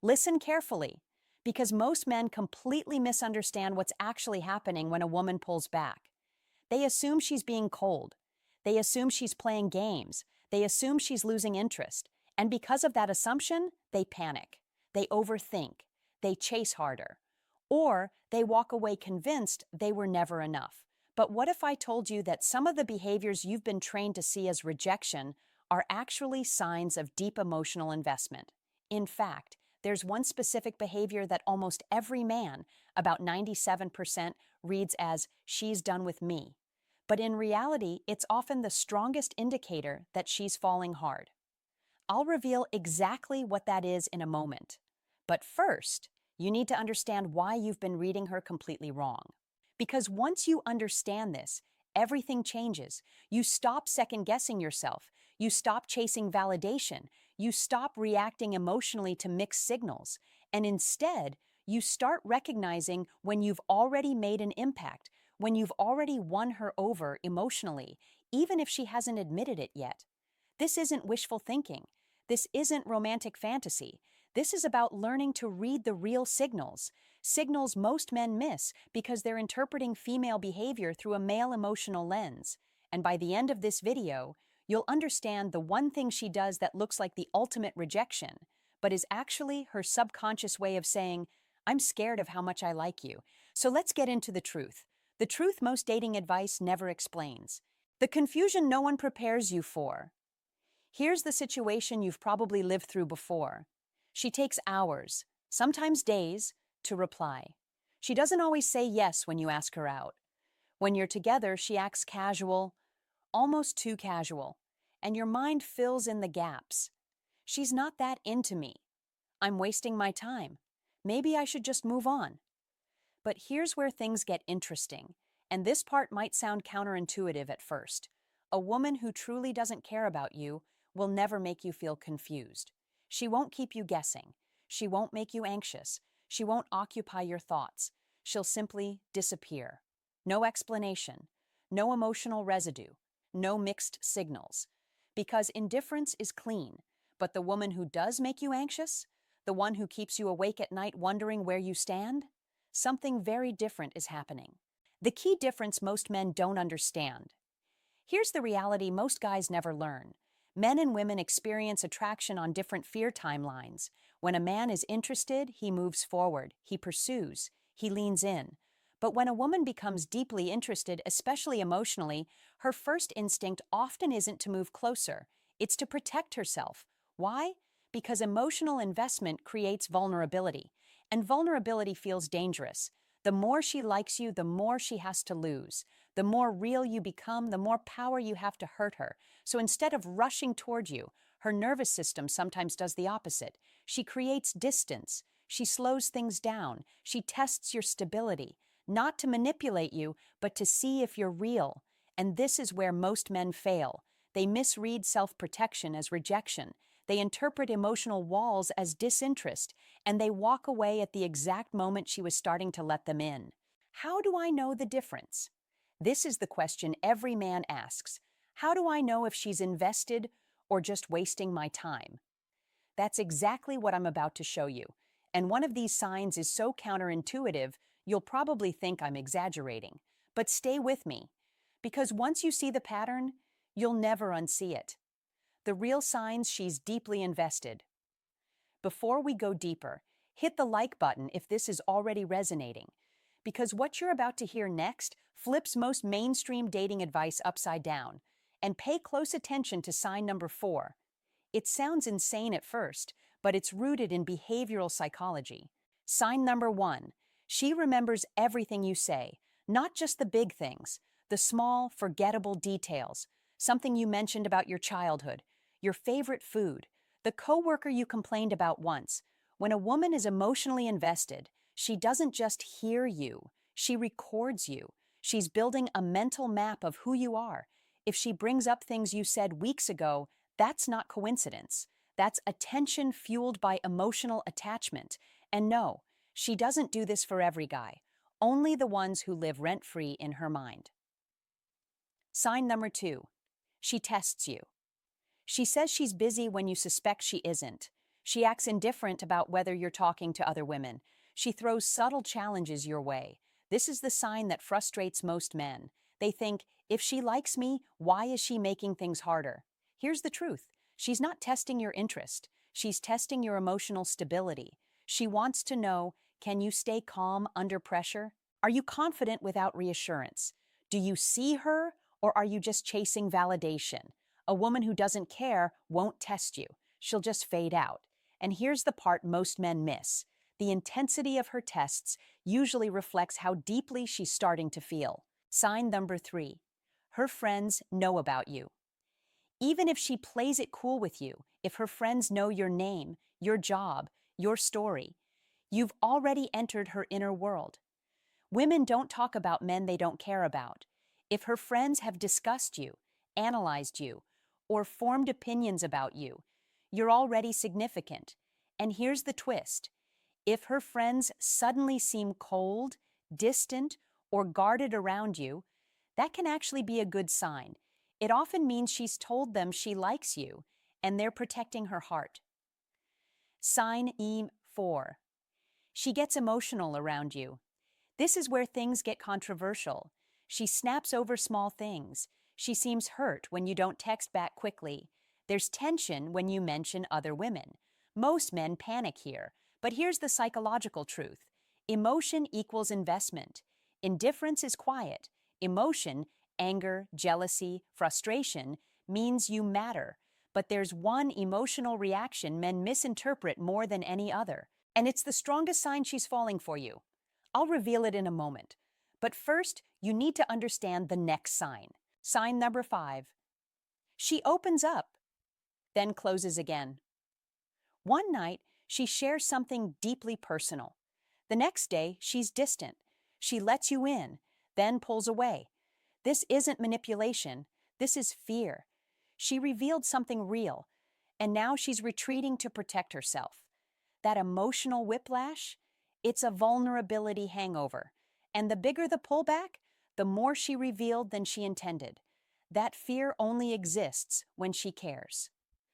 Listen carefully, because most men completely misunderstand what's actually happening when a woman pulls back. They assume she's being cold. They assume she's playing games. They assume she's losing interest. And because of that assumption, they panic. They overthink. They chase harder. Or they walk away convinced they were never enough. But what if I told you that some of the behaviors you've been trained to see as rejection are actually signs of deep emotional investment? In fact, there's one specific behavior that almost every man, about 97%, reads as, "she's done with me." But in reality, it's often the strongest indicator that she's falling hard. I'll reveal exactly what that is in a moment. But first, you need to understand why you've been reading her completely wrong. Because once you understand this, everything changes. You stop second-guessing yourself. You stop chasing validation. You stop reacting emotionally to mixed signals. And instead, you start recognizing when you've already made an impact, when you've already won her over emotionally, even if she hasn't admitted it yet. This isn't wishful thinking. This isn't romantic fantasy. This is about learning to read the real signals, signals most men miss because they're interpreting female behavior through a male emotional lens. And by the end of this video, you'll understand the one thing she does that looks like the ultimate rejection, but is actually her subconscious way of saying, "I'm scared of how much I like you." So let's get into the truth most dating advice never explains, the confusion no one prepares you for. Here's the situation you've probably lived through before. She takes hours, sometimes days, to reply. She doesn't always say yes when you ask her out. When you're together, she acts casual, almost too casual, and your mind fills in the gaps. "She's not that into me. I'm wasting my time. Maybe I should just move on." But here's where things get interesting, and this part might sound counterintuitive at first. A woman who truly doesn't care about you will never make you feel confused. She won't keep you guessing. She won't make you anxious. She won't occupy your thoughts. She'll simply disappear. No explanation, no emotional residue, no mixed signals. Because indifference is clean, but the woman who does make you anxious, the one who keeps you awake at night wondering where you stand, something very different is happening. The key difference most men don't understand. Here's the reality most guys never learn. Men and women experience attraction on different fear timelines. When a man is interested, he moves forward, he pursues, he leans in. But when a woman becomes deeply interested, especially emotionally, her first instinct often isn't to move closer. It's to protect herself. Why? Because emotional investment creates vulnerability, and vulnerability feels dangerous. The more she likes you, the more she has to lose. The more real you become, the more power you have to hurt her. So instead of rushing toward you, her nervous system sometimes does the opposite. She creates distance. She slows things down. She tests your stability, not to manipulate you, but to see if you're real. And this is where most men fail. They misread self-protection as rejection. They interpret emotional walls as disinterest, and they walk away at the exact moment she was starting to let them in. How do I know the difference? This is the question every man asks. How do I know if she's invested or just wasting my time? That's exactly what I'm about to show you. And one of these signs is so counterintuitive, you'll probably think I'm exaggerating. But stay with me, because once you see the pattern, you'll never unsee it. The real signs she's deeply invested. Before we go deeper, hit the like button if this is already resonating, because what you're about to hear next flips most mainstream dating advice upside down. And pay close attention to sign number 4. It sounds insane at first, but it's rooted in behavioral psychology. Sign number 1. She remembers everything you say, not just the big things, the small, forgettable details, something you mentioned about your childhood, your favorite food, the coworker you complained about once. When a woman is emotionally invested, she doesn't just hear you, she records you. She's building a mental map of who you are. If she brings up things you said weeks ago, that's not coincidence. That's attention fueled by emotional attachment. And no, she doesn't do this for every guy, only the ones who live rent-free in her mind. Sign number 2. She tests you. She says she's busy when you suspect she isn't. She acts indifferent about whether you're talking to other women. She throws subtle challenges your way. This is the sign that frustrates most men. They think, if she likes me, why is she making things harder? Here's the truth. She's not testing your interest. She's testing your emotional stability. She wants to know, can you stay calm under pressure? Are you confident without reassurance? Do you see her, or are you just chasing validation? A woman who doesn't care won't test you. She'll just fade out. And here's the part most men miss. The intensity of her tests usually reflects how deeply she's starting to feel. Sign number 3. Her friends know about you. Even if she plays it cool with you, if her friends know your name, your job, your story, you've already entered her inner world. Women don't talk about men they don't care about. If her friends have discussed you, analyzed you, or formed opinions about you, you're already significant. And here's the twist. If her friends suddenly seem cold, distant, or guarded around you, that can actually be a good sign. It often means she's told them she likes you, and they're protecting her heart. Sign E4. She gets emotional around you. This is where things get controversial. She snaps over small things. She seems hurt when you don't text back quickly. There's tension when you mention other women. Most men panic here, but here's the psychological truth. Emotion equals investment. Indifference is quiet. Emotion, anger, jealousy, frustration, means you matter. But there's one emotional reaction men misinterpret more than any other, and it's the strongest sign she's falling for you. I'll reveal it in a moment. But first, you need to understand the next sign. Sign number 5. She opens up, then closes again. One night, she shares something deeply personal. The next day, she's distant. She lets you in, then pulls away. This isn't manipulation. This is fear. She revealed something real, and now she's retreating to protect herself. That emotional whiplash? It's a vulnerability hangover. And the bigger the pullback, the more she revealed than she intended. That fear only exists when she cares.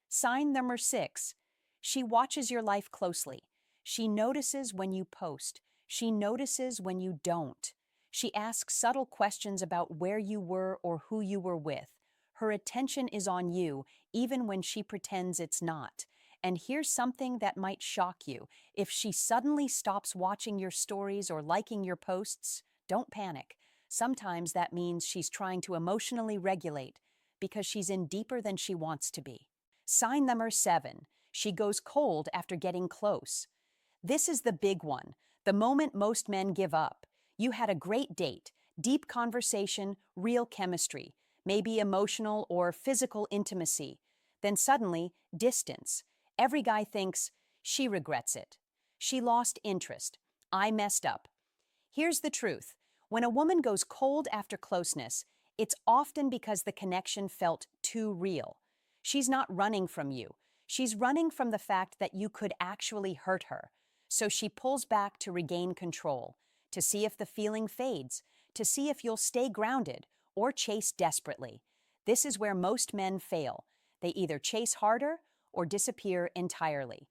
Sign number 6. She watches your life closely. She notices when you post. She notices when you don't. She asks subtle questions about where you were or who you were with. Her attention is on you, even when she pretends it's not. And here's something that might shock you. If she suddenly stops watching your stories or liking your posts, don't panic. Sometimes that means she's trying to emotionally regulate because she's in deeper than she wants to be. Sign number 7. She goes cold after getting close. This is the big one, the moment most men give up. You had a great date, deep conversation, real chemistry, maybe emotional or physical intimacy. Then suddenly, distance. Every guy thinks, she regrets it. She lost interest. I messed up. Here's the truth. When a woman goes cold after closeness, it's often because the connection felt too real. She's not running from you. She's running from the fact that you could actually hurt her. So she pulls back to regain control, to see if the feeling fades, to see if you'll stay grounded or chase desperately. This is where most men fail. They either chase harder or disappear entirely.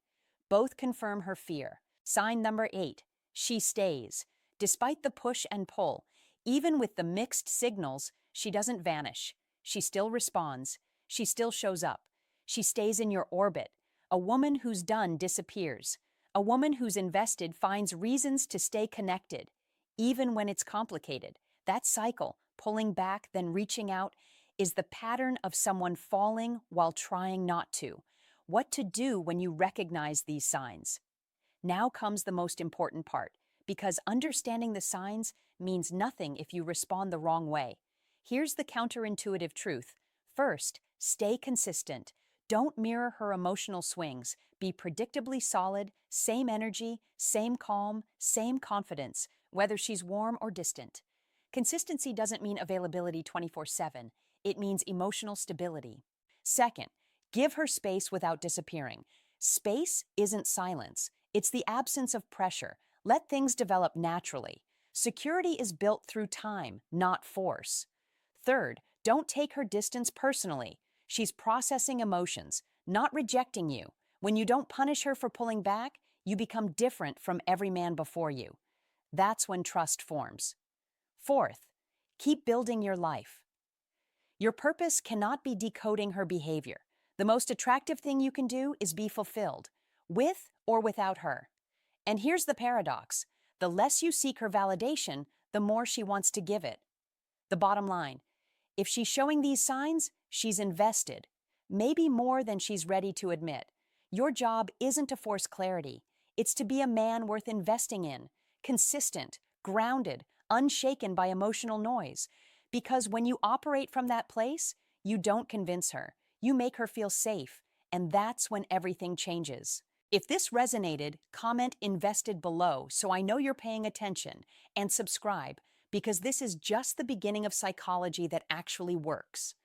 Both confirm her fear. Sign number 8. She stays. Despite the push and pull, even with the mixed signals, she doesn't vanish. She still responds. She still shows up. She stays in your orbit. A woman who's done disappears. A woman who's invested finds reasons to stay connected, even when it's complicated. That cycle, pulling back, then reaching out, is the pattern of someone falling while trying not to. What to do when you recognize these signs? Now comes the most important part, because understanding the signs means nothing if you respond the wrong way. Here's the counterintuitive truth. First, stay consistent. Don't mirror her emotional swings. Be predictably solid, same energy, same calm, same confidence, whether she's warm or distant. Consistency doesn't mean availability 24/7. It means emotional stability. Second, give her space without disappearing. Space isn't silence. It's the absence of pressure. Let things develop naturally. Security is built through time, not force. Third, don't take her distance personally. She's processing emotions, not rejecting you. When you don't punish her for pulling back, you become different from every man before you. That's when trust forms. Fourth, keep building your life. Your purpose cannot be decoding her behavior. The most attractive thing you can do is be fulfilled, with or without her. And here's the paradox. The less you seek her validation, the more she wants to give it. The bottom line, if she's showing these signs, she's invested, maybe more than she's ready to admit. Your job isn't to force clarity. It's to be a man worth investing in, consistent, grounded, unshaken by emotional noise. Because when you operate from that place, you don't convince her. You make her feel safe, and that's when everything changes. If this resonated, comment invested below so I know you're paying attention, and subscribe, because this is just the beginning of psychology that actually works.